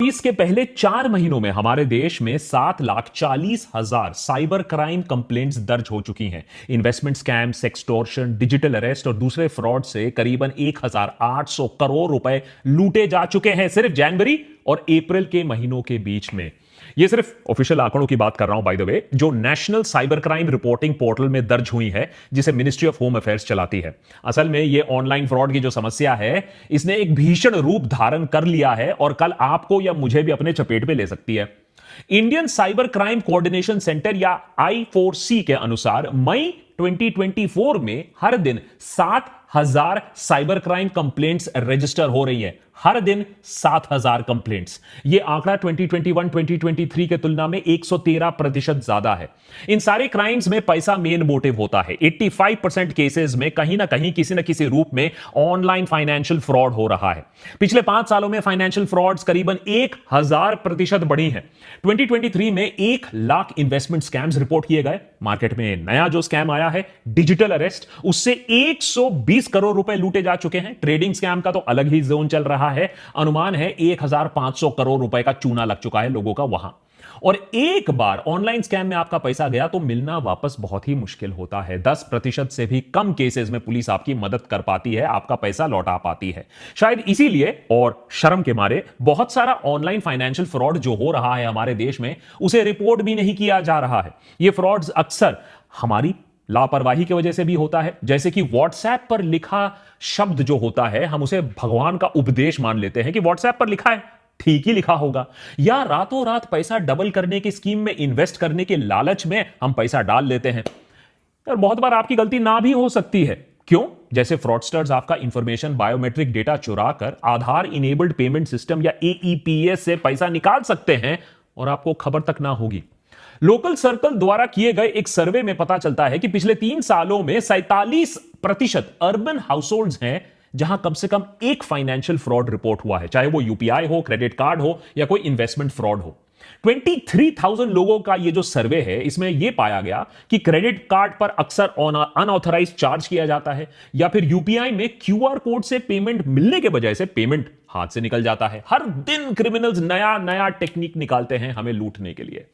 के पहले 4 महीनों में हमारे देश में 7,40,000 साइबर क्राइम कंप्लेंट्स दर्ज हो चुकी हैं। Investment scam, sextortion, digital arrest और दूसरे फ्रॉड से करीबन 1,800 करोड़ रुपए लूटे जा चुके हैं सिर्फ जनवरी और अप्रैल के महीनों के बीच में। ये सिर्फ ऑफिशियल आंकड़ों की बात कर रहा हूं बाय द वे, जो national cyber crime reporting portal में दर्ज हुई है, जिसे मिनिस्ट्री ऑफ होम अफेयर्स चलाती है। असल में ये ऑनलाइन फ्रॉड की जो समस्या है, इसने एक भीषण रूप धारण कर लिया है और कल आपको या मुझे भी अपने चपेट में ले सकती है। Indian cyber crime coordination centre या I4C के अनुसार मई 2024 में हर दिन 7,000 साइबर क्राइम कंप्लेंट्स रजिस्टर हो रही है। हर दिन 7,000 कंप्लेंट्स। यह आंकड़ा 2021-2023 के तुलना में 113% ज्यादा है। इन सारे क्राइम्स में पैसा मेन मोटिव होता है। 85% केसेस में कहीं ना कहीं किसी न किसी रूप में ऑनलाइन फाइनेंशियल फ्रॉड हो रहा है। पिछले 5 सालों में फाइनेंशियल फ्रॉड्स करीबन 1000% बढ़ी हैं। 2023 में 1 लाख इन्वेस्टमेंट स्कैम्स रिपोर्ट किए गए। मार्केट में नया जो स्कैम आया है डिजिटल अरेस्ट, उससे 120 करोड़ रुपए लूटे जा चुके हैं। ट्रेडिंग स्कैम का तो अलग ही जोन चल रहा है। अनुमान है 1,500 करोड़ रुपए का चूना लग चुका है लोगों का वहां। और एक बार ऑनलाइन स्कैम में आपका पैसा गया तो मिलना वापस बहुत ही मुश्किल होता है। 10% से भी कम केसेस में पुलिस आपकी मदद कर पाती है, आपका पैसा लौटा पाती है। शायद इसीलिए और शर्म के मारे बहुत सारा ऑनलाइन फाइनेंशियल फ्रॉड जो हो रहा है हमारे देश में, उसे रिपोर्ट भी नहीं किया जा रहा है। यह फ्रॉड्स अक्सर हमारी लापरवाही की वजह से भी होता है। जैसे कि व्हाट्सएप पर लिखा शब्द जो होता है, हम उसे भगवान का उपदेश मान लेते हैं कि व्हाट्सएप पर लिखा है, ठीक ही लिखा होगा। या रातों रात पैसा डबल करने की स्कीम में इन्वेस्ट करने के लालच में हम पैसा डाल लेते हैं। और बहुत बार आपकी गलती ना भी हो सकती है। क्यों? जैसे फ्रॉडस्टर्स आपका इंफॉर्मेशन, बायोमेट्रिक डेटा चुरा कर आधार इनेबल्ड पेमेंट सिस्टम या AEPS से पैसा निकाल सकते हैं और आपको खबर तक ना होगी। लोकल सर्कल द्वारा किए गए एक सर्वे में पता चलता है कि पिछले 3 सालों में 47% अर्बन हाउसहोल्ड्स हैं जहां कम से कम एक फाइनेंशियल फ्रॉड रिपोर्ट हुआ है, चाहे वो UPI हो, क्रेडिट कार्ड हो या कोई इन्वेस्टमेंट फ्रॉड हो। 23,000 लोगों का ये जो सर्वे है, इसमें यह पाया गया कि क्रेडिट कार्ड पर अक्सर अनऑथराइज्ड चार्ज किया जाता है या फिर UPI में QR कोड से पेमेंट मिलने के बजाय से पेमेंट हाथ से निकल जाता है। हर दिन क्रिमिनल्स नया नया टेक्निक निकालते हैं हमें लूटने के लिए।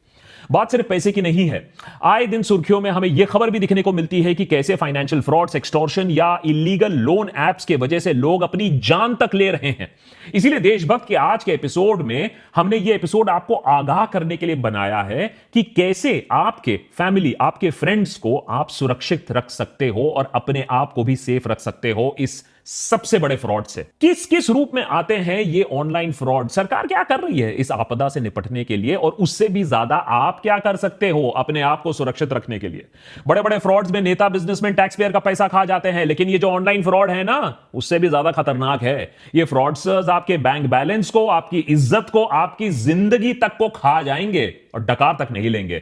बात सिर्फ पैसे की नहीं है। आए दिन सुर्खियों में हमें यह खबर भी दिखने को मिलती है कि कैसे फाइनेंशियल फ्रॉड्स, एक्सटॉर्शन या इलीगल लोन एप्स के वजह से लोग अपनी जान तक ले रहे हैं। इसीलिए देशभक्त के आज के एपिसोड में हमने यह एपिसोड आपको आगाह करने के लिए बनाया है कि कैसे आपके फैमिली, आपके फ्रेंड्स को आप सुरक्षित रख सकते हो और अपने आप को भी सेफ रख सकते हो इस सबसे बड़े फ्रॉड से। किस किस रूप में आते हैं ये ऑनलाइन फ्रॉड? सरकार क्या कर रही है इस आपदा से निपटने के लिए? और उससे भी ज्यादा आप क्या कर सकते हो अपने आप को सुरक्षित रखने के लिए? बड़े बड़े फ्रॉड्स में नेता, बिजनेसमैन, टैक्स पेयर का पैसा खा जाते हैं, लेकिन ये जो ऑनलाइन फ्रॉड है ना, उससे भी ज्यादा खतरनाक है। ये फ्रॉडस्टर्स आपके बैंक बैलेंस को, आपकी इज्जत को, आपकी जिंदगी तक को खा जाएंगे और डकार तक नहीं लेंगे।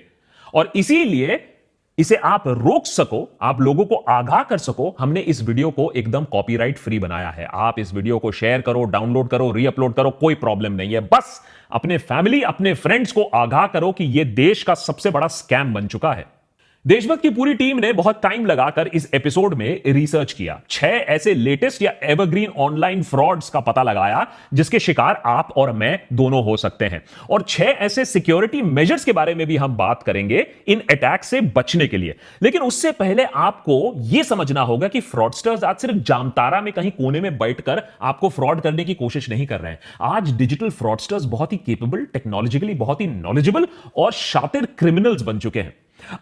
और इसीलिए इसे आप रोक सको, आप लोगों को आगाह कर सको, हमने इस वीडियो को एकदम कॉपीराइट फ्री बनाया है। आप इस वीडियो को शेयर करो, डाउनलोड करो, रीअपलोड करो, कोई प्रॉब्लम नहीं है। बस अपने फैमिली, अपने फ्रेंड्स को आगाह करो कि यह देश का सबसे बड़ा स्कैम बन चुका है। देशभक्त की पूरी टीम ने बहुत टाइम लगाकर इस एपिसोड में रिसर्च किया। 6 ऐसे लेटेस्ट या एवरग्रीन ऑनलाइन फ्रॉड्स का पता लगाया जिसके शिकार आप और मैं दोनों हो सकते हैं। और 6 ऐसे सिक्योरिटी मेजर्स के बारे में भी हम बात करेंगे इन अटैक से बचने के लिए। लेकिन उससे पहले आपको यह समझना होगा कि फ्रॉडस्टर्स आज सिर्फ जामतारा में कहीं कोने में बैठकर आपको फ्रॉड करने की कोशिश नहीं कर रहे हैं। आज डिजिटल फ्रॉडस्टर्स बहुत ही केपेबल, टेक्नोलॉजिकली बहुत ही नॉलेजेबल और शातिर क्रिमिनल्स बन चुके हैं।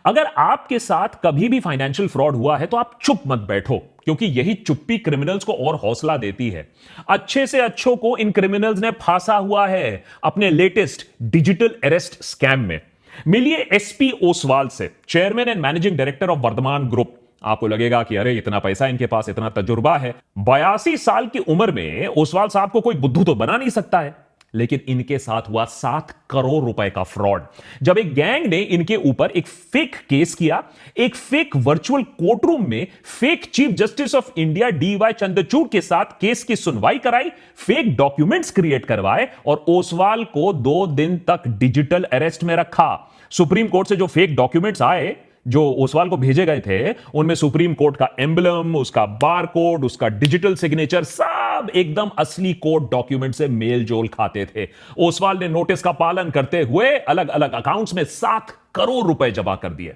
अगर आपके साथ कभी भी फाइनेंशियल फ्रॉड हुआ है तो आप चुप मत बैठो, क्योंकि यही चुप्पी क्रिमिनल्स को और हौसला देती है। अच्छे से अच्छों को इन क्रिमिनल्स ने फांसा हुआ है अपने लेटेस्ट डिजिटल अरेस्ट स्कैम में। मिलिए SP ओसवाल से, chairman and managing director of Vardhman group. आपको लगेगा कि अरे इतना पैसा इनके पास, इतना तजुर्बा है। 82 साल की उम्र में ओसवाल साहब को कोई बुद्धू तो बना नहीं सकता है, लेकिन इनके साथ हुआ 7 करोड़ रुपए का फ्रॉड। जब एक गैंग ने इनके ऊपर एक फेक केस किया, एक फेक वर्चुअल कोर्ट रूम में fake chief justice of India DY Chandrachud के साथ केस की सुनवाई कराई, फेक डॉक्यूमेंट्स क्रिएट करवाए और ओसवाल को 2 दिन तक डिजिटल अरेस्ट में रखा। सुप्रीम कोर्ट से जो फेक डॉक्यूमेंट्स आए, जो ओसवाल को भेजे गए थे, उनमें सुप्रीम कोर्ट का एम्बलम, उसका बार कोड, उसका डिजिटल सिग्नेचर सब सब एकदम असली कोर्ट डॉक्यूमेंट से मेल जोल खाते थे। ओसवाल ने नोटिस का पालन करते हुए अलग अलग अकाउंट्स में 7 करोड़ रुपए जमा कर दिए।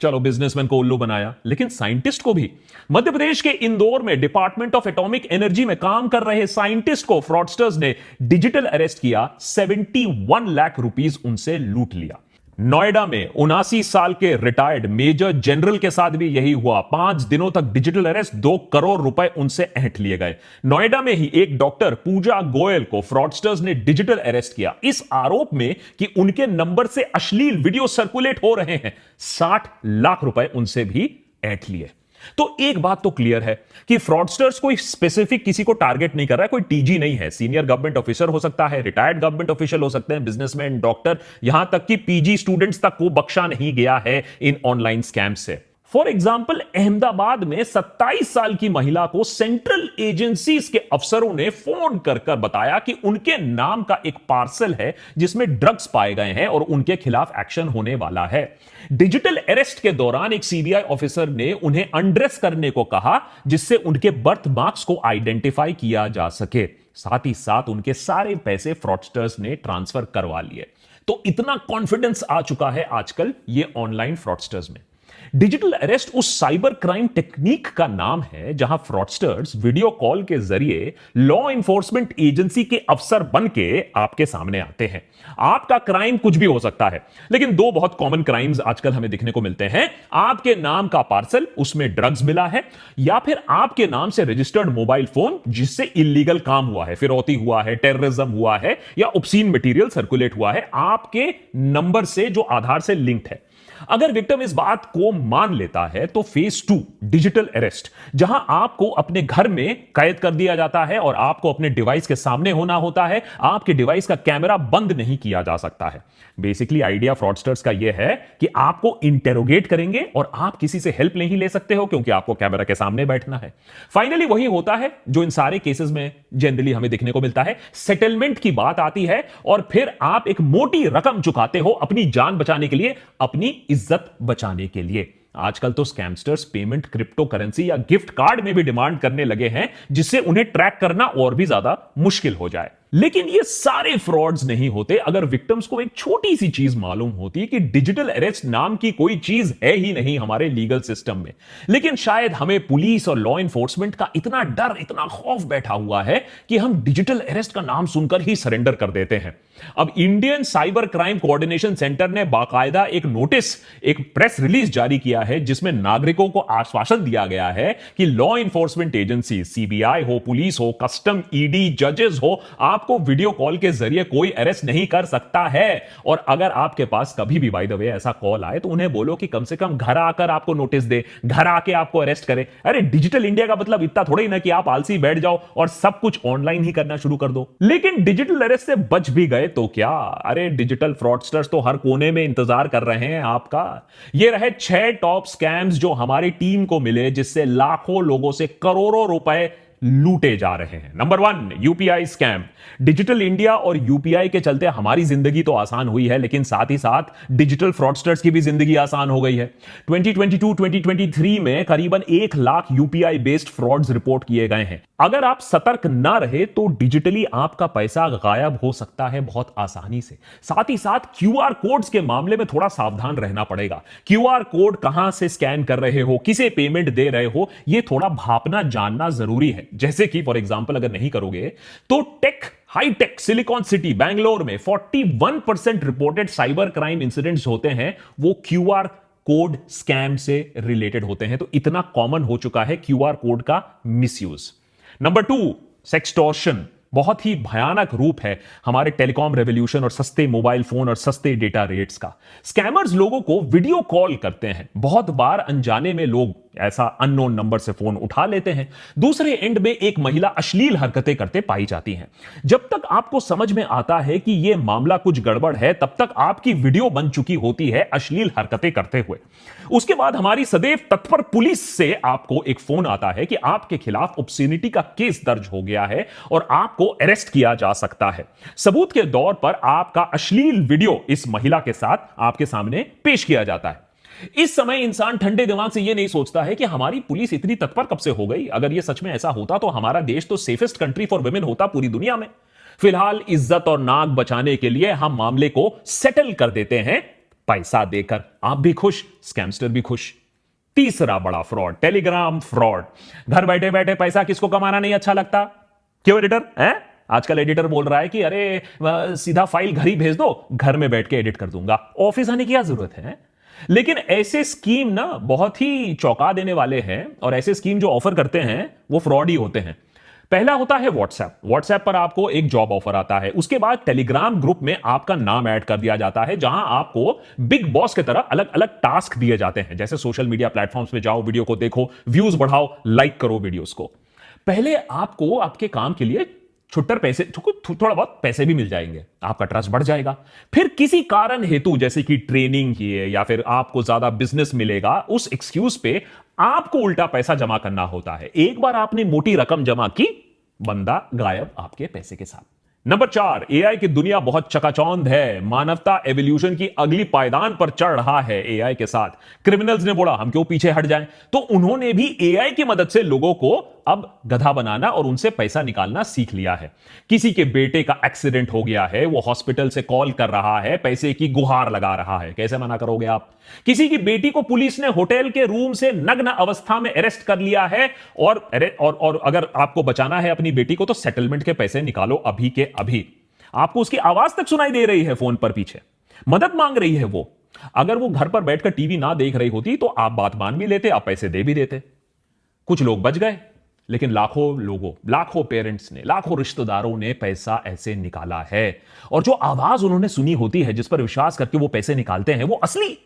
चलो, बिजनेसमैन को उल्लू बनाया, लेकिन साइंटिस्ट को भी। मध्य प्रदेश के इंदौर में डिपार्टमेंट ऑफ एटॉमिक एनर्जी में काम कर रहे साइंटिस्ट को फ्रॉडस्टर्स ने डिजिटल अरेस्ट किया, 71 लाख रुपीस उनसे लूट लिया। नोएडा में 79 साल के रिटायर्ड मेजर जनरल के साथ भी यही हुआ। 5 दिनों तक डिजिटल अरेस्ट, 2 करोड़ रुपए उनसे ऐंठ लिए गए। नोएडा में ही एक डॉक्टर पूजा गोयल को फ्रॉडस्टर्स ने डिजिटल अरेस्ट किया, इस आरोप में कि उनके नंबर से अश्लील वीडियो सर्कुलेट हो रहे हैं। 60 लाख रुपए उनसे भी ऐंठ लिए। तो एक बात तो क्लियर है कि फ्रॉडस्टर्स कोई स्पेसिफिक किसी को टारगेट नहीं कर रहा है, कोई टीजी नहीं है। सीनियर गवर्नमेंट ऑफिसर हो सकता है, रिटायर्ड गवर्नमेंट ऑफिशियल हो सकते हैं, बिजनेसमैन, डॉक्टर, यहां तक कि पीजी स्टूडेंट्स तक को बख्शा नहीं गया है इन ऑनलाइन स्कैम से। फॉर एग्जाम्पल, अहमदाबाद में 27 साल की महिला को सेंट्रल एजेंसीज के अफसरों ने फोन कर बताया कि उनके नाम का एक पार्सल है जिसमें ड्रग्स पाए गए हैं और उनके खिलाफ एक्शन होने वाला है। डिजिटल अरेस्ट के दौरान एक सीबीआई ऑफिसर ने उन्हें अनड्रेस करने को कहा, जिससे उनके बर्थ मार्क्स को आइडेंटिफाई किया जा सके। साथ ही साथ उनके सारे पैसे फ्रॉडस्टर्स ने ट्रांसफर करवा लिए। तो इतना कॉन्फिडेंस आ चुका है आजकल ये ऑनलाइन फ्रॉडस्टर्स में। डिजिटल अरेस्ट उस साइबर क्राइम टेक्निक का नाम है जहां फ्रॉडस्टर्स वीडियो कॉल के जरिए लॉ इन्फोर्समेंट एजेंसी के अफसर बन के आपके सामने आते हैं। आपका क्राइम कुछ भी हो सकता है, लेकिन 2 बहुत कॉमन क्राइम्स आजकल हमें दिखने को मिलते हैं। आपके नाम का पार्सल, उसमें ड्रग्स मिला है, या फिर आपके नाम से रजिस्टर्ड मोबाइल फोन जिससे इलीगल काम हुआ है, फिरौती हुआ है, टेररिज्म हुआ है, या ऑब्सीन मटेरियल सर्कुलेट हुआ है आपके नंबर से जो आधार से लिंक्ड है। अगर विक्टिम इस बात को मान लेता है तो फेज 2 डिजिटल अरेस्ट, जहां आपको अपने घर में कैद कर दिया जाता है और आपको अपने डिवाइस के सामने होना होता है। आपके डिवाइस का कैमरा बंद नहीं किया जा सकता है। बेसिकली आइडिया फ्रॉडस्टर्स का यह है कि आपको इंटेरोगेट करेंगे और आप किसी से हेल्प नहीं ले सकते हो क्योंकि आपको कैमरा के सामने बैठना है। फाइनली वही होता है जो इन सारे केसेस में जनरली हमें देखने को मिलता है। सेटलमेंट की बात आती है और फिर आप एक मोटी रकम चुकाते हो अपनी जान बचाने के लिए, अपनी इज्जत बचाने के लिए। आजकल तो स्कैमस्टर्स पेमेंट क्रिप्टो करेंसी या गिफ्ट कार्ड में भी डिमांड करने लगे हैं, जिससे उन्हें ट्रैक करना और भी ज्यादा मुश्किल हो जाए। लेकिन ये सारे फ्रॉड्स नहीं होते अगर विक्टिम्स को एक छोटी सी चीज मालूम होती कि डिजिटल अरेस्ट नाम की कोई चीज है ही नहीं हमारे लीगल सिस्टम में। लेकिन शायद हमें पुलिस और लॉ इन्फोर्समेंट का इतना डर, इतना खौफ बैठा हुआ है कि हम डिजिटल अरेस्ट का नाम सुनकर ही सरेंडर कर देते हैं। अब Indian cyber crime coordination centre ने बाकायदा एक नोटिस, एक प्रेस रिलीज जारी किया है जिसमें नागरिकों को आश्वासन दिया गया है कि लॉ इन्फोर्समेंट एजेंसी, सीबीआई हो, पुलिस हो, कस्टम, ईडी, जजेस हो, आपको वीडियो कॉल के जरिए कोई अरेस्ट नहीं कर सकता है। और अगर आपके पास कभी भी बाय द वे ऐसा कॉल आए तो उन्हें बोलो कि कम से कम घर आकर आपको नोटिस दे, घर आके आपको अरेस्ट करे। अरे डिजिटल इंडिया का मतलब इतना थोड़ा ही ना कि आप आलसी बैठ जाओ और सब कुछ ऑनलाइन ही करना शुरू कर दो। लेकिन डिजिटल अरेस्ट से बच भी गए तो क्या? अरे डिजिटल फ्रॉडस्टर्स तो हर कोने में इंतजार कर रहे हैं आपका। ये रहे 6 टॉप स्कैम्स जो हमारी टीम को मिले, जिससे लाखों लोगों से करोड़ों रुपए लूटे जा रहे हैं। Number 1, UPI scam. Digital India और यूपीआई के चलते हमारी जिंदगी तो आसान हुई है, लेकिन साथ ही साथ डिजिटल फ्रॉडस्टर्स की भी जिंदगी आसान हो गई है। 2022-2023 में करीबन 1 lakh UPI based frauds report किए गए हैं। अगर आप सतर्क ना रहे तो डिजिटली आपका पैसा गायब हो सकता है बहुत आसानी से। साथ ही साथ क्यूआर कोड्स के मामले में थोड़ा सावधान रहना पड़ेगा। क्यूआर कोड कहां से स्कैन कर रहे हो, किसे पेमेंट दे रहे हो, यह थोड़ा भापना जानना जरूरी है। जैसे कि फॉर एग्जांपल अगर नहीं करोगे तो हाईटेक सिलिकॉन सिटी बैंगलोर में 41% रिपोर्टेड साइबर क्राइम इंसिडेंट्स होते हैं, वो क्यूआर कोड स्कैम से रिलेटेड होते हैं। तो इतना कॉमन हो चुका है क्यूआर कोड का मिसयूज। Number 2, sextortion. बहुत ही भयानक रूप है हमारे टेलीकॉम रेवोल्यूशन और सस्ते मोबाइल फोन और सस्ते डेटा रेट्स का। स्कैमर्स लोगों को वीडियो कॉल करते हैं। बहुत बार अनजाने में लोग ऐसा अननोन नंबर से फोन उठा लेते हैं। दूसरे एंड में एक महिला अश्लील हरकतें करते पाई जाती हैं। जब तक आपको समझ में आता है कि यह मामला कुछ गड़बड़ है, तब तक आपकी वीडियो बन चुकी होती है अश्लील हरकतें करते हुए। उसके बाद हमारी सदैव तत्पर पुलिस से आपको एक फोन आता है कि आपके खिलाफ ऑब्स्सेनिटी का केस दर्ज हो गया है और आपको अरेस्ट किया जा सकता है। सबूत के दौर पर आपका अश्लील वीडियो इस महिला के साथ आपके सामने पेश किया जाता है। इस समय इंसान ठंडे दिमाग से यह नहीं सोचता है कि हमारी पुलिस इतनी तत्पर कब से हो गई। अगर यह सच में ऐसा होता तो हमारा देश तो सेफेस्ट कंट्री फॉर वुमेन होता पूरी दुनिया में। फिलहाल इज्जत और नाक बचाने के लिए हम मामले को सेटल कर देते हैं पैसा देकर। आप भी खुश, स्कैमस्टर भी खुश। तीसरा बड़ा फ्रॉड, टेलीग्राम फ्रॉड। घर बैठे बैठे पैसा किसको कमाना नहीं अच्छा लगता? क्यों एडिटर है? आजकल एडिटर बोल रहा है कि अरे सीधा फाइल घर ही भेज दो, घर में बैठ के एडिट कर दूंगा, ऑफिस आने की क्या जरूरत है? लेकिन ऐसे स्कीम ना बहुत ही चौंका देने वाले हैं, और ऐसे स्कीम जो ऑफर करते हैं वो फ्रॉड ही होते हैं। पहला होता है व्हाट्सएप पर आपको एक जॉब ऑफर आता है। उसके बाद टेलीग्राम ग्रुप में आपका नाम ऐड कर दिया जाता है, जहां आपको बिग बॉस की तरह अलग अलग टास्क दिए जाते हैं, जैसे सोशल मीडिया प्लेटफॉर्म्स पे जाओ, वीडियो को देखो, व्यूज बढ़ाओ, लाइक करो वीडियोस को। पहले आपको आपके काम के लिए छुट्टर पैसे, थोड़ा बहुत पैसे भी मिल जाएंगे, आपका ट्रस्ट बढ़ जाएगा। फिर किसी कारण हेतु, जैसे कि ट्रेनिंग की है या फिर आपको ज्यादा बिजनेस मिलेगा, उस एक्सक्यूज पे आपको उल्टा पैसा जमा करना होता है। एक बार आपने मोटी रकम जमा की, बंदा गायब आपके पैसे के साथ। नंबर 4, एआई की दुनिया बहुत चकाचौंध है। मानवता एवोल्यूशन की अगली पायदान पर चढ़ रहा है एआई के साथ। क्रिमिनल्स ने बोला हम क्यों पीछे हट जाएं, तो उन्होंने भी एआई की मदद से लोगों को अब गधा बनाना और उनसे पैसा निकालना सीख लिया है। किसी के बेटे का एक्सीडेंट हो गया है, वो हॉस्पिटल से कॉल कर रहा है, पैसे की गुहार लगा रहा है, कैसे मना करोगे आप? किसी की बेटी को पुलिस ने होटल के रूम से नग्न अवस्था में अरेस्ट कर लिया है, और अगर आपको बचाना है अपनी बेटी को तो सेटलमेंट के पैसे निकालो अभी के अभी। आपको उसकी आवाज तक सुनाई दे रही है फोन पर, पीछे मदद मांग रही है वो। अगर वो घर पर बैठकर टीवी ना देख रही होती तो आप बात मान भी लेते, आप पैसे दे भी देते। कुछ लोग बच गए, लेकिन लाखों पेरेंट्स ने, लाखों रिश्तेदारों ने पैसा ऐसे निकाला है। और जो आवाज उन्होंने सुनी होती है, जिस पर विश्वास करके वो पैसे निकालते हैं, वो असली,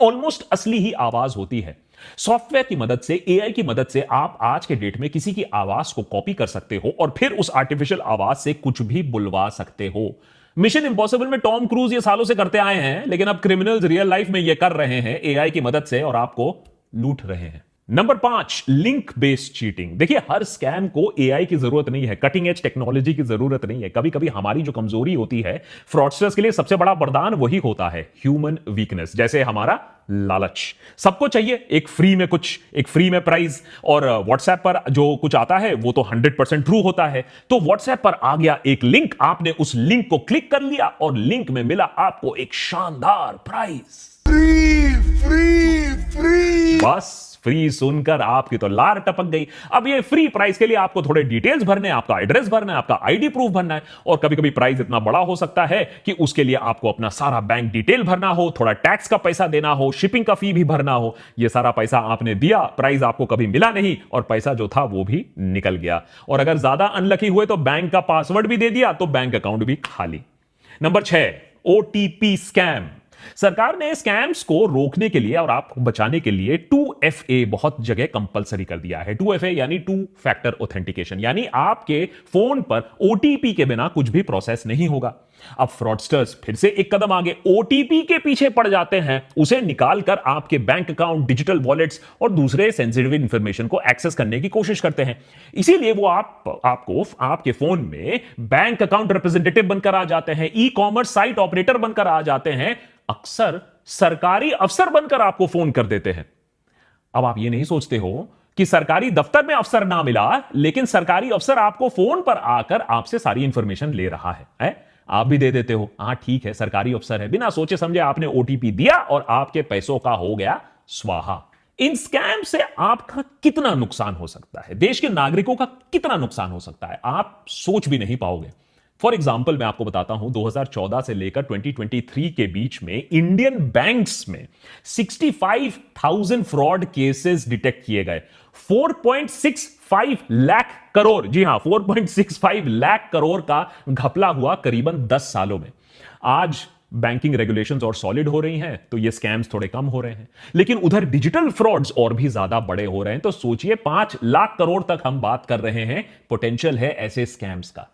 ऑलमोस्ट असली ही आवाज होती है। सॉफ्टवेयर की मदद से, एआई की मदद से आप आज के डेट में किसी की आवाज को कॉपी कर सकते हो और फिर उस आर्टिफिशियल आवाज से कुछ भी बुलवा सकते हो। मिशन इंपॉसिबल में टॉम क्रूज ये सालों से करते आए हैं, लेकिन अब क्रिमिनल्स रियल लाइफ में ये कर रहे हैं एआई की मदद से, और आपको लूट रहे हैं। Number 5, link based cheating. देखिए, हर स्कैम को एआई की जरूरत नहीं है, कटिंग एज टेक्नोलॉजी की जरूरत नहीं है। कभी कभी हमारी जो कमजोरी होती है, फ्रॉडस्टर्स के लिए सबसे बड़ा वरदान वही होता है, ह्यूमन वीकनेस। जैसे हमारा लालच। सबको चाहिए एक फ्री में प्राइज, और व्हाट्सएप पर जो कुछ आता है वो तो 100% ट्रू होता है। तो व्हाट्सएप पर आ गया एक लिंक, आपने उस लिंक को क्लिक कर लिया और लिंक में मिला आपको एक शानदार प्राइज। फ्री। बस फ्री सुनकर आपकी तो लार टपक गई। अब ये फ्री प्राइस के लिए आपको थोड़े डिटेल्स भरने, आपका एड्रेस भरना है, आपका आईडी प्रूफ भरना है, और कभी कभी प्राइस इतना बड़ा हो सकता है कि उसके लिए आपको अपना सारा बैंक डिटेल भरना हो, थोड़ा टैक्स का पैसा देना हो, शिपिंग का फी भी भरना हो। ये सारा पैसा आपने दिया, प्राइस आपको कभी मिला नहीं, और पैसा जो था वो भी निकल गया। और अगर ज्यादा अनलकी हुए तो बैंक का पासवर्ड भी दे दिया, तो बैंक अकाउंट भी खाली। Number 6, OTP scam. सरकार ने स्कैम्स को रोकने के लिए और आपको बचाने के लिए 2FA बहुत जगह कंपलसरी कर दिया है। 2FA यानी 2 फैक्टर ऑथेंटिकेशन, यानी आपके फोन पर ओटीपी के बिना कुछ भी प्रोसेस नहीं होगा। अब फ्रॉडस्टर्स फिर से एक कदम आगे, ओटीपी के पीछे पड़ जाते हैं, उसे निकालकर आपके बैंक अकाउंट, डिजिटल वॉलेट्स और दूसरे सेंसिटिव इंफॉर्मेशन को एक्सेस करने की कोशिश करते हैं। इसीलिए वो आपको आपके फोन में बैंक अकाउंट रिप्रेजेंटेटिव बनकर आ जाते हैं, ई कॉमर्स साइट ऑपरेटर बनकर आ जाते हैं, अक्सर सरकारी अफसर बनकर आपको फोन कर देते हैं। अब आप ये नहीं सोचते हो कि सरकारी दफ्तर में अफसर ना मिला, लेकिन सरकारी अफसर आपको फोन पर आकर आपसे सारी इंफॉर्मेशन ले रहा है? आप भी दे देते हो, हां ठीक है सरकारी अफसर है, बिना सोचे समझे आपने ओटीपी दिया और आपके पैसों का हो गया स्वाहा। इन स्कैम से आपका कितना नुकसान हो सकता है, देश के नागरिकों का कितना नुकसान हो सकता है, आप सोच भी नहीं पाओगे। फॉर एग्जाम्पल मैं आपको बताता हूं, 2014 से लेकर 2023 के बीच में इंडियन बैंक्स में 65,000 फ्रॉड केसेस डिटेक्ट किए गए। 4.65 लाख करोड़, जी हां 4.65 लाख करोड़ का घपला हुआ करीबन 10 सालों में। आज बैंकिंग रेगुलेशंस और सॉलिड हो रही हैं तो ये स्कैम्स थोड़े कम हो रहे हैं, लेकिन उधर डिजिटल फ्रॉड्स और भी ज्यादा बड़े हो रहे हैं। तो सोचिए 5 लाख करोड़ तक हम बात कर रहे हैं, पोटेंशियल है ऐसे स्कैम्स का।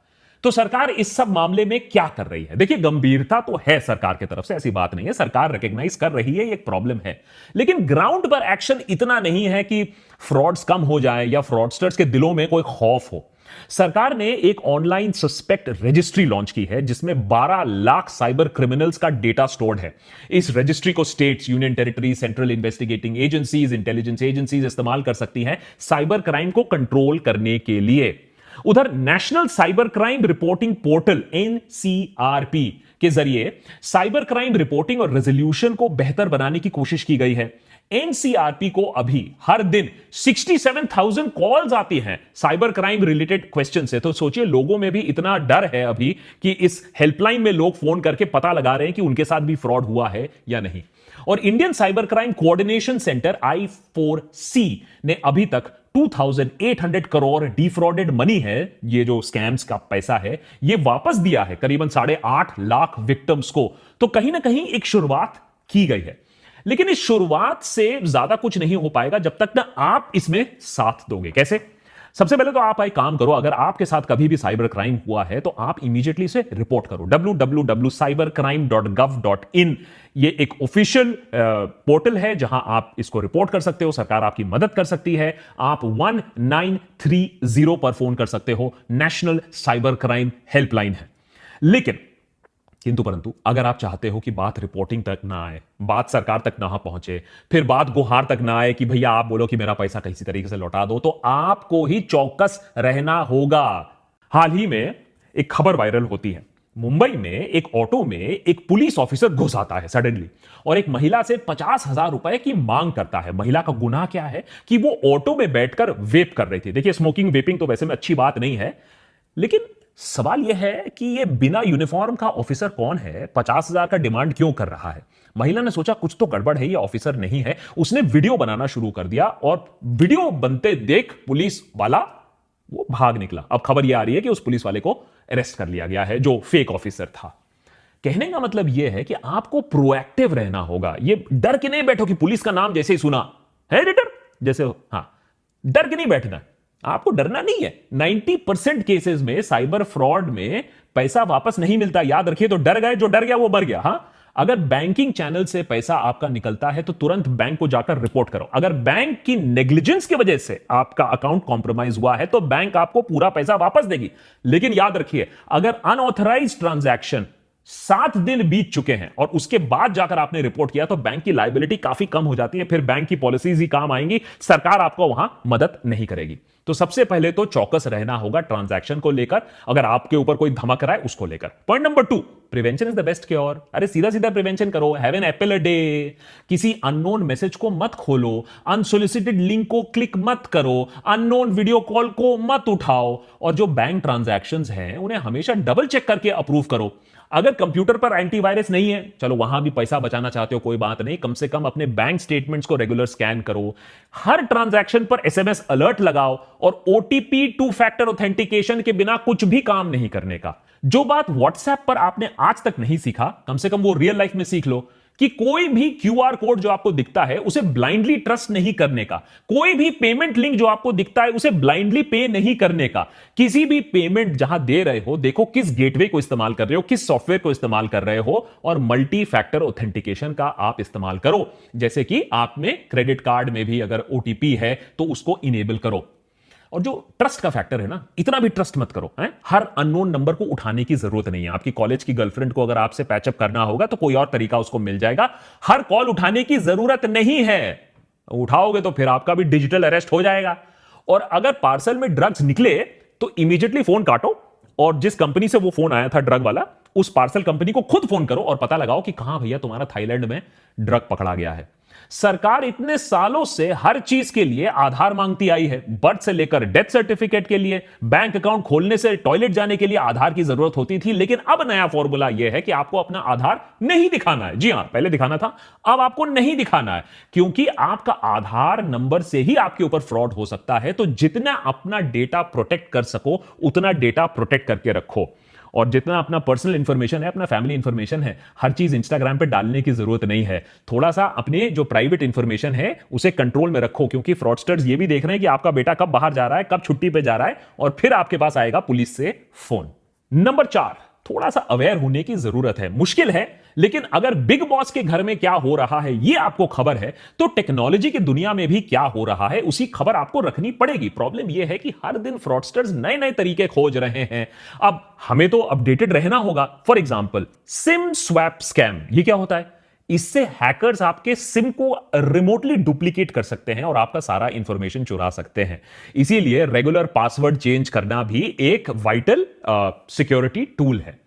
तो सरकार इस सब मामले में क्या कर रही है? देखिए, गंभीरता तो है सरकार की तरफ से, ऐसी बात नहीं है, सरकार रिकॉग्नाइज कर रही है ये एक प्रॉब्लम है, लेकिन ग्राउंड पर एक्शन इतना नहीं है कि फ्रॉड्स कम हो जाए या फ्रॉडस्टर्स के दिलों में कोई खौफ हो। सरकार ने एक ऑनलाइन सस्पेक्ट रजिस्ट्री लॉन्च की है जिसमें 12 लाख साइबर क्रिमिनल्स का डेटा स्टोर्ड है। इस रजिस्ट्री को states, union territory, central investigating agencies, intelligence agencies इस्तेमाल कर सकती हैं साइबर क्राइम को कंट्रोल करने के लिए। उधर national cyber crime reporting portal NCRP के जरिए साइबर क्राइम रिपोर्टिंग और रेजोल्यूशन को बेहतर बनाने की कोशिश की गई है। एनसीआरपी को अभी हर दिन 67,000 कॉल्स आती हैं साइबर क्राइम रिलेटेड क्वेश्चन से। तो सोचिए, लोगों में भी इतना डर है अभी कि इस हेल्पलाइन में लोग फोन करके पता लगा रहे हैं कि उनके साथ भी फ्रॉड हुआ है या नहीं। और Indian cyber crime coordination centre I4C ने अभी तक 2,800 करोड़ डिफ्रॉडेड मनी है, ये जो स्कैम्स का पैसा है, ये वापस दिया है करीबन 8.5 लाख विक्टिम्स को। तो कहीं ना कहीं एक शुरुआत की गई है, लेकिन इस शुरुआत से ज्यादा कुछ नहीं हो पाएगा जब तक ना आप इसमें साथ दोगे। कैसे? सबसे पहले तो आप एक काम करो, अगर आपके साथ कभी भी साइबर क्राइम हुआ है तो आप इमीडिएटली इसे रिपोर्ट करो। www.cybercrime.gov.in ये एक ऑफिशियल पोर्टल है जहां आप इसको रिपोर्ट कर सकते हो। सरकार आपकी मदद कर सकती है। आप 1930 पर फोन कर सकते हो, नेशनल साइबर क्राइम हेल्पलाइन है। लेकिन किंतु परंतु अगर आप चाहते हो कि बात रिपोर्टिंग तक ना आए, बात सरकार तक ना पहुंचे, फिर बात गुहार तक ना आए कि भैया आप बोलो कि मेरा पैसा किसी तरीके से लौटा दो, तो आपको ही चौकस रहना होगा। हाल ही में एक खबर वायरल होती है। मुंबई में एक ऑटो में एक पुलिस ऑफिसर घुस आता है सडनली और एक महिला से 50,000 रुपए की मांग करता है। महिला का गुनाह क्या है कि वो ऑटो में बैठकर वेप कर रही थी। देखिए, स्मोकिंग वेपिंग तो वैसे में अच्छी बात नहीं है, लेकिन सवाल यह है कि ये बिना यूनिफॉर्म का ऑफिसर कौन है, 50,000 का डिमांड क्यों कर रहा है। महिला ने सोचा कुछ तो गड़बड़ है, ये ऑफिसर नहीं है। उसने वीडियो बनाना शुरू कर दिया और वीडियो बनते देख पुलिस वाला वो भाग निकला। अब खबर यह आ रही है कि उस पुलिस वाले को अरेस्ट कर लिया गया है जो फेक ऑफिसर था। कहने का मतलब यह है कि आपको प्रोएक्टिव रहना होगा। ये डर के नहीं बैठो कि पुलिस का नाम जैसे ही सुना है एडिटर जैसे, हां, डर के नहीं बैठना, आपको डरना नहीं है। 90% केसेस में साइबर फ्रॉड में पैसा वापस नहीं मिलता, याद रखिए। तो डर गए, जो डर गया वो मर गया। हां, अगर बैंकिंग चैनल से पैसा आपका निकलता है तो तुरंत बैंक को जाकर रिपोर्ट करो। अगर बैंक की नेग्लिजेंस की वजह से आपका अकाउंट कॉम्प्रोमाइज हुआ है तो बैंक आपको पूरा पैसा वापस देगी। लेकिन याद रखिए, अगर अनऑथराइज्ड ट्रांजैक्शन 7 दिन बीत चुके हैं और उसके बाद जाकर आपने रिपोर्ट किया तो बैंक की लायबिलिटी काफी कम हो जाती है। फिर बैंक की पॉलिसीज ही काम आएंगी, सरकार आपको वहां मदद नहीं करेगी। तो सबसे पहले तो चौकस रहना होगा ट्रांजैक्शन को लेकर, अगर आपके ऊपर कोई धमक रहा है उसको लेकर। Point number 2, prevention is the best cure. अरे सीधा सीधा प्रिवेंशन करो। Have an apple a day. किसी अननोन मैसेज को मत खोलो, अनसोलिसिटेड लिंक को क्लिक मत करो, अननोन वीडियो कॉल को मत उठाओ, और जो बैंक ट्रांजैक्शंस हैं उन्हें हमेशा डबल चेक करके अप्रूव करो। अगर कंप्यूटर पर एंटीवायरस नहीं है, चलो वहां भी पैसा बचाना चाहते हो कोई बात नहीं, कम से कम अपने बैंक स्टेटमेंट्स को रेगुलर स्कैन करो। हर ट्रांजैक्शन पर एसएमएस अलर्ट लगाओ और ओटीपी 2 फैक्टर ऑथेंटिकेशन के बिना कुछ भी काम नहीं करने का। जो बात व्हाट्सएप पर आपने आज तक नहीं सीखा, कम से कम वो रियल लाइफ में सीख लो कि कोई भी क्यूआर कोड जो आपको दिखता है उसे ब्लाइंडली ट्रस्ट नहीं करने का। कोई भी पेमेंट लिंक जो आपको दिखता है उसे ब्लाइंडली पे नहीं करने का। किसी भी पेमेंट जहां दे रहे हो, देखो किस गेटवे को इस्तेमाल कर रहे हो, किस सॉफ्टवेयर को इस्तेमाल कर रहे हो, और मल्टी फैक्टर ऑथेंटिकेशन का आप इस्तेमाल करो। जैसे कि आप में क्रेडिट कार्ड में भी अगर ओटीपी है तो उसको इनेबल करो। और जो ट्रस्ट का फैक्टर है ना, इतना भी ट्रस्ट मत करो। हर अननोन नंबर को उठाने की जरूरत नहीं है। आपकी कॉलेज की गर्लफ्रेंड को अगर आपसे पैचअप करना होगा तो कोई और तरीका उसको मिल जाएगा। हर कॉल उठाने की जरूरत नहीं है। उठाओगे तो फिर आपका भी डिजिटल अरेस्ट हो जाएगा। और अगर पार्सल में ड्रग्स निकले तो इमीडिएटली फोन काटो और जिस कंपनी से वो फोन आया था ड्रग वाला, उस पार्सल कंपनी को खुद फोन करो और पता लगाओ कि कहां भैया तुम्हारा थाईलैंड में ड्रग पकड़ा गया है। सरकार इतने सालों से हर चीज के लिए आधार मांगती आई है। बर्थ से लेकर डेथ सर्टिफिकेट के लिए, बैंक अकाउंट खोलने से टॉयलेट जाने के लिए आधार की जरूरत होती थी। लेकिन अब नया फॉर्मूला यह है कि आपको अपना आधार नहीं दिखाना है। जी हां, पहले दिखाना था, अब आपको नहीं दिखाना है, क्योंकि आपका आधार नंबर से ही आपके ऊपर फ्रॉड हो सकता है। तो जितना अपना डेटा प्रोटेक्ट कर सको उतना डेटा प्रोटेक्ट करके रखो। और जितना अपना पर्सनल इंफॉर्मेशन है, अपना फैमिली इंफॉर्मेशन है, हर चीज इंस्टाग्राम पे डालने की जरूरत नहीं है। थोड़ा सा अपने जो प्राइवेट इंफॉर्मेशन है उसे कंट्रोल में रखो, क्योंकि फ्रॉडस्टर्स ये भी देख रहे हैं कि आपका बेटा कब बाहर जा रहा है, कब छुट्टी पे जा रहा है, और फिर आपके पास आएगा पुलिस से फोन। नंबर 4, थोड़ा सा अवेयर होने की जरूरत है। मुश्किल है, लेकिन अगर बिग बॉस के घर में क्या हो रहा है ये आपको खबर है, तो टेक्नोलॉजी की दुनिया में भी क्या हो रहा है उसी खबर आपको रखनी पड़ेगी। प्रॉब्लम यह है कि हर दिन फ्रॉडस्टर्स नए नए तरीके खोज रहे हैं। अब हमें तो अपडेटेड रहना होगा। For example, SIM swap scam, ये क्या होता है? इससे हैकर्स आपके सिम को रिमोटली डुप्लीकेट कर सकते हैं और आपका सारा इंफॉर्मेशन चुरा सकते हैं। इसीलिए रेगुलर पासवर्ड चेंज करना भी एक वाइटल सिक्योरिटी टूल है।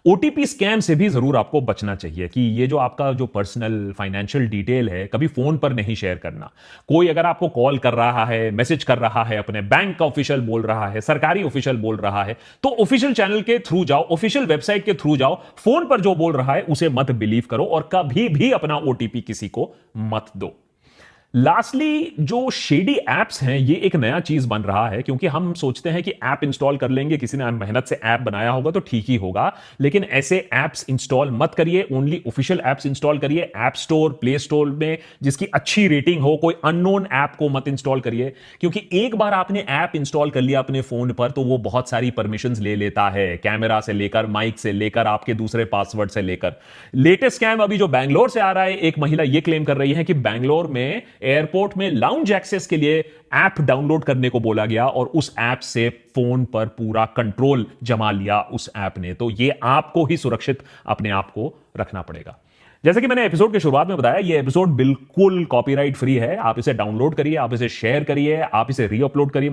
ओटीपी स्कैम से भी जरूर आपको बचना चाहिए कि ये जो आपका जो पर्सनल फाइनेंशियल डिटेल है कभी फोन पर नहीं शेयर करना। कोई अगर आपको कॉल कर रहा है, मैसेज कर रहा है, अपने बैंक का ऑफिशियल बोल रहा है, सरकारी ऑफिशियल बोल रहा है, तो ऑफिशियल चैनल के थ्रू जाओ, ऑफिशियल वेबसाइट के थ्रू जाओ। फोन पर जो बोल रहा है उसे मत बिलीव करो और कभी भी अपना ओटीपी किसी को मत दो। लास्टली, जो शेडी एप्स हैं ये एक नया चीज बन रहा है, क्योंकि हम सोचते हैं कि ऐप इंस्टॉल कर लेंगे, किसी ने मेहनत से ऐप बनाया होगा तो ठीक ही होगा। लेकिन ऐसे एप्स इंस्टॉल मत करिए, ओनली ऑफिशियल एप्स इंस्टॉल करिए। ऐप स्टोर, प्ले स्टोर में जिसकी अच्छी रेटिंग हो, कोई अननोन ऐप को मत इंस्टॉल करिए, क्योंकि एक बार आपने ऐप इंस्टॉल कर लिया अपने फोन पर तो वो बहुत सारी परमिशंस ले लेता है, कैमरा से लेकर, माइक से लेकर, आपके दूसरे पासवर्ड से लेकर। लेटेस्ट स्कैम अभी जो बैंगलोर से आ रहा है, एक महिला ये क्लेम कर रही है कि बैंगलोर में एयरपोर्ट में लाउंज एक्सेस के लिए ऐप डाउनलोड करने को बोला गया और उस ऐप से फोन पर पूरा कंट्रोल जमा लिया उस ऐप ने। तो ये आपको ही सुरक्षित अपने आप को रखना पड़ेगा। जैसे कि मैंने एपिसोड के शुरुआत में बताया, ये एपिसोड बिल्कुल कॉपीराइट फ्री है। आप इसे डाउनलोड करिए, आप इसे शेयर करिए, आप इसे रीअपलोड करिए।